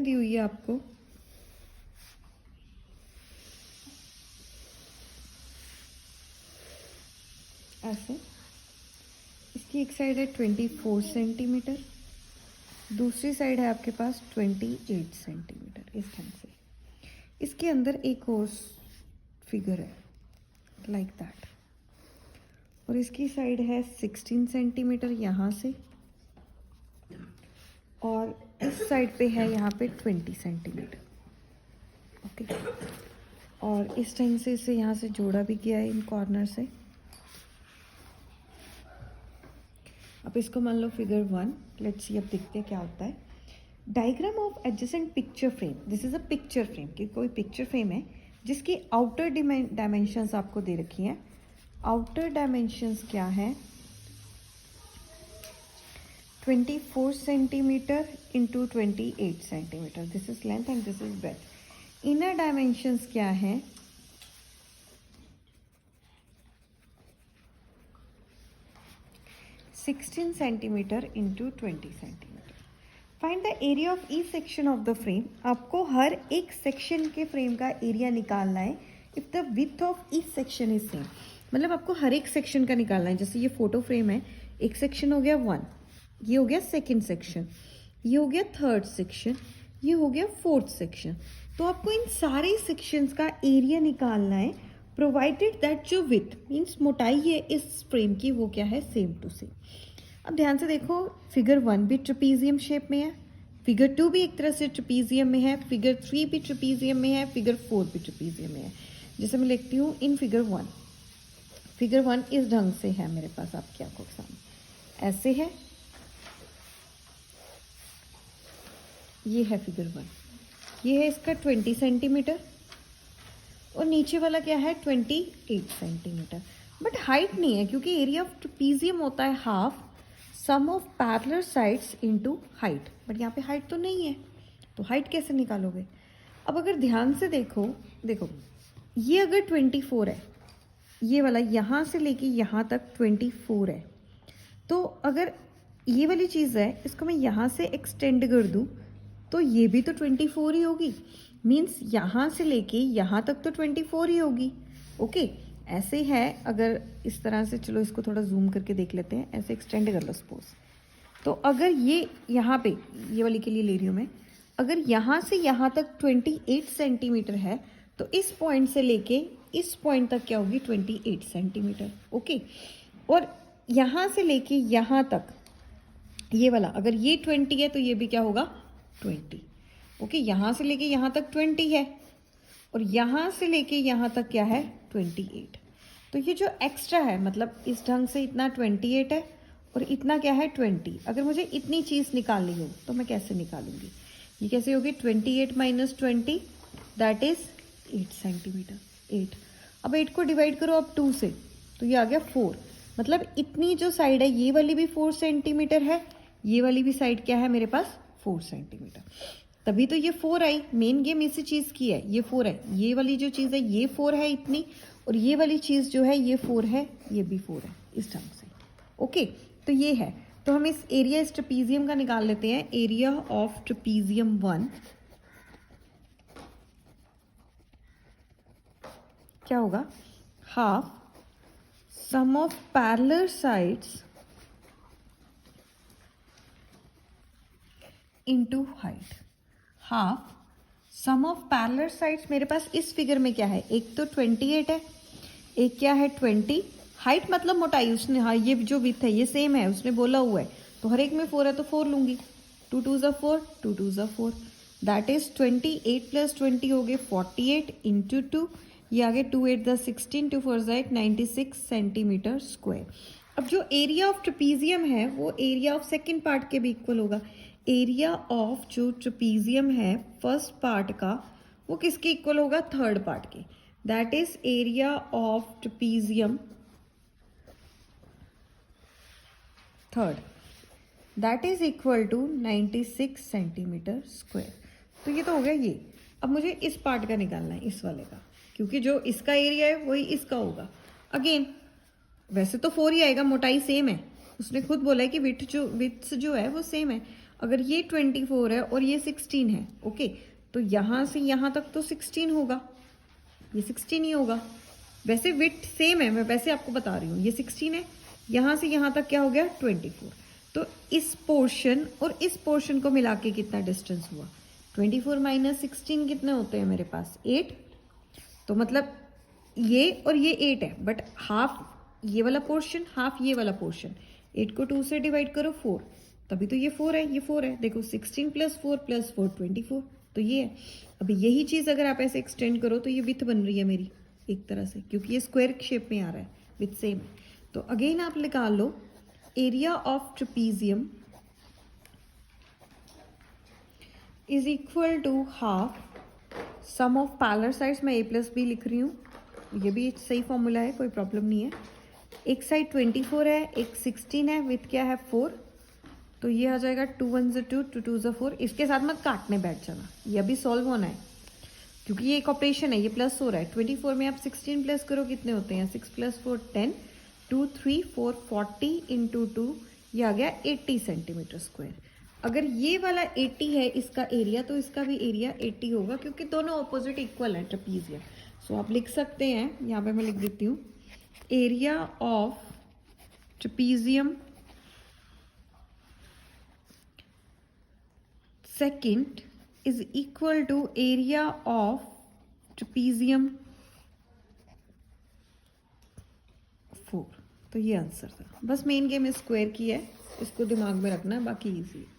दी हुई है आपको। ऐसे इसकी एक साइड है 24 सेंटीमीटर, दूसरी साइड है आपके पास 28 सेंटीमीटर। इस ढंग से इसके अंदर एक और फिगर है लाइक दैट, और इसकी साइड है 16 सेंटीमीटर यहाँ से, और इस साइड पे है यहाँ पे 20 सेंटीमीटर। ओके, और इस टाइम से इसे यहाँ से जोड़ा भी किया है इन कॉर्नर से। अब इसको मान लो फिगर 1। लेट्स सी अब देखते हैं क्या होता है। Diagram of adjacent picture frame. This is a picture frame, कि कोई पिक्चर फ्रेम है जिसकी आउटर डायमेंशंस आपको दे रखी हैं। आउटर डायमेंशंस क्या है? 24 centimetre into 28 centimetre. This is length and this is breadth. Inner dimensions क्या है? 16 centimetre into 20 centimetre. Find the area of each section of the frame. आपको हर एक सेक्शन के फ्रेम का एरिया निकालना है if the width of each section is same. मतलब आपको हर एक सेक्शन का निकालना है। जैसे ये फोटो फ्रेम है, एक सेक्शन हो गया 1, ये हो गया सेकेंड सेक्शन, ये हो गया थर्ड सेक्शन, ये हो गया फोर्थ सेक्शन। तो आपको इन सारे सेक्शंस का एरिया निकालना है, प्रोवाइडेड दैट जो विथ मीन्स मोटाई है इस फ्रेम की वो क्या है? Same to same. अब ध्यान से देखो, फिगर 1 भी ट्रेपीजियम शेप में है, फिगर 2 भी एक तरह से ट्रेपीजियम में है, फिगर 3 भी ट्रेपीजियम में है, फिगर 4 भी ट्रेपीजियम में है। जैसे मैं लिखती हूँ इन फिगर 1। फिगर 1 इस ढंग से है मेरे पास आपकी आंखों के सामने, ऐसे है। ये है फिगर 1, ये है इसका 20 सेंटीमीटर, और नीचे वाला क्या है? 28 सेंटीमीटर। बट हाइट नहीं है, क्योंकि एरिया ऑफ ट्रेपीजियम होता है half sum of parallel sides into height. But यहाँ पे हाइट तो नहीं है, तो हाइट कैसे निकालोगे? अब अगर ध्यान से देखो, ये अगर 24 है, ये वाला यहाँ से लेके यहाँ तक 24 है, तो अगर ये वाली चीज़ है इसको मैं यहाँ से एक्सटेंड कर दूँ तो ये भी तो 24 ही होगी। मीन्स यहाँ से लेके यहाँ तक तो 24 ही होगी। ओके, ऐसे है। अगर इस तरह से, चलो इसको थोड़ा जूम करके देख लेते हैं, ऐसे एक्सटेंड कर लो सपोज। तो अगर ये यहाँ पे, ये वाली के लिए ले रही हूँ मैं, अगर यहाँ से यहाँ तक 28 सेंटीमीटर है तो इस पॉइंट से लेके इस पॉइंट तक क्या होगी? 28 सेंटीमीटर। ओके, और यहाँ से लेके यहाँ तक ये वाला, अगर ये 20 है तो ये भी क्या होगा? 20। ओके, यहाँ से लेके यहाँ तक 20 है, और यहाँ से लेके यहाँ तक क्या है? 28। तो ये जो एक्स्ट्रा है, मतलब इस ढंग से इतना 28 है और इतना क्या है? 20। अगर मुझे इतनी चीज़ निकालनी हो तो मैं कैसे निकालूंगी? ये कैसे होगी? 28 माइनस 20 दैट इज 8 सेंटीमीटर। 8। अब 8 को डिवाइड करो अब 2 से, तो ये आ गया 4। मतलब इतनी जो साइड है ये वाली भी 4 सेंटीमीटर है, ये वाली भी साइड क्या है मेरे पास? 4 सेंटीमीटर। तभी तो ये 4 आई। मेन गेम इसी चीज़ की है, ये 4 है, ये वाली जो चीज़ है ये 4 है इतनी, और ये वाली चीज़ जो है ये 4 है, ये भी 4 है, इस ढंग से। ओके, तो ये है। तो हम इस एरिया इस ट्रेपीजियम का निकाल लेते हैं। एरिया ऑफ ट्रेपीजियम 1 क्या होगा? Half sum of parallel sides into height. Half sum of parallel sides मेरे पास इस फिगर में क्या है? एक तो 28 है, एक क्या है? 20। हाइट मतलब मोटाई, उसने, हाँ ये जो विड्थ है ये सेम है, उसने बोला हुआ है, तो हर एक में 4 है तो 4 लूंगी। 2 2 ज़ा 4, 2 2 ज़ा 4, दैट इज 28 प्लस 20 हो गए 48 इंटू 2, ये आगे 2 8 ज़ा 16, 2 4 ज़ा 8, 96 सेंटीमीटर स्क्वायर। अब जो एरिया ऑफ ट्रेपीजियम है वो एरिया ऑफ सेकेंड पार्ट के भी इक्वल होगा। एरिया ऑफ जो ट्रेपीजियम है फर्स्ट पार्ट का, वो किसके इक्वल होगा? थर्ड पार्ट के। That is area of trapezium third, that is equal to 96 centimetre square. तो ये तो हो गया ये। अब मुझे इस पार्ट का निकालना है, इस वाले का, क्योंकि जो इसका एरिया है वही इसका होगा। अगेन वैसे तो 4 ही आएगा, मोटाई सेम है, उसने खुद बोला है कि विड्थ जो है वो सेम है। अगर ये 24 है और ये 16 है, ओके, तो यहाँ से यहाँ तक तो 16 होगा, ये 16 ही होगा। वैसे विड्थ सेम है, मैं वैसे आपको बता रही हूँ, ये 16 है, यहाँ से यहाँ तक क्या हो गया 24। तो इस पोर्शन और इस पोर्शन को मिला के कितना डिस्टेंस हुआ, 24 माइनस 16 कितने होते हैं मेरे पास 8। तो मतलब ये और ये 8 है, बट हाफ ये वाला पोर्शन हाफ ये वाला पोर्शन, 8 को 2 से डिवाइड करो 4, तभी तो ये 4 है, ये 4 है। देखो 16 प्लस 4 प्लस 4 24, तो ये है। अभी यही चीज़ अगर आप ऐसे एक्सटेंड करो तो ये विथ बन रही है मेरी एक तरह से, क्योंकि ये स्क्वायर शेप में आ रहा है, विथ सेम है। तो अगेन आप निकाल लो area of trapezium is equal to half sum of parallel sides, मैं a प्लस बी लिख रही हूँ, ये भी सही फॉर्मूला है, कोई प्रॉब्लम नहीं है। एक साइड 24 है, एक 16 है, विथ क्या है 4, तो ये आ जाएगा 2 1 ज़ा 2 2 2 ज़ा 4। इसके साथ मत काटने बैठ जाना, ये अभी सॉल्व होना है, क्योंकि ये एक ऑपरेशन है, ये प्लस हो रहा है। 24 में आप 16 प्लस करो कितने होते हैं, 6 प्लस 4 10, 2 3 4 40 इंटू 2, ये आ गया 80 सेंटीमीटर स्क्वायर। अगर ये वाला 80 है इसका एरिया, तो इसका भी एरिया 80 होगा, क्योंकि दोनों ऑपोजिट इक्वल है ट्रेपीजियम। सो आप लिख सकते हैं, यहाँ पे मैं लिख देती हूँ, area of trapezium second is equal to area of trapezium 4। तो ये आंसर था। बस मेन गेम स्क्वायर की है, इसको दिमाग में रखना है, बाकी इजी है।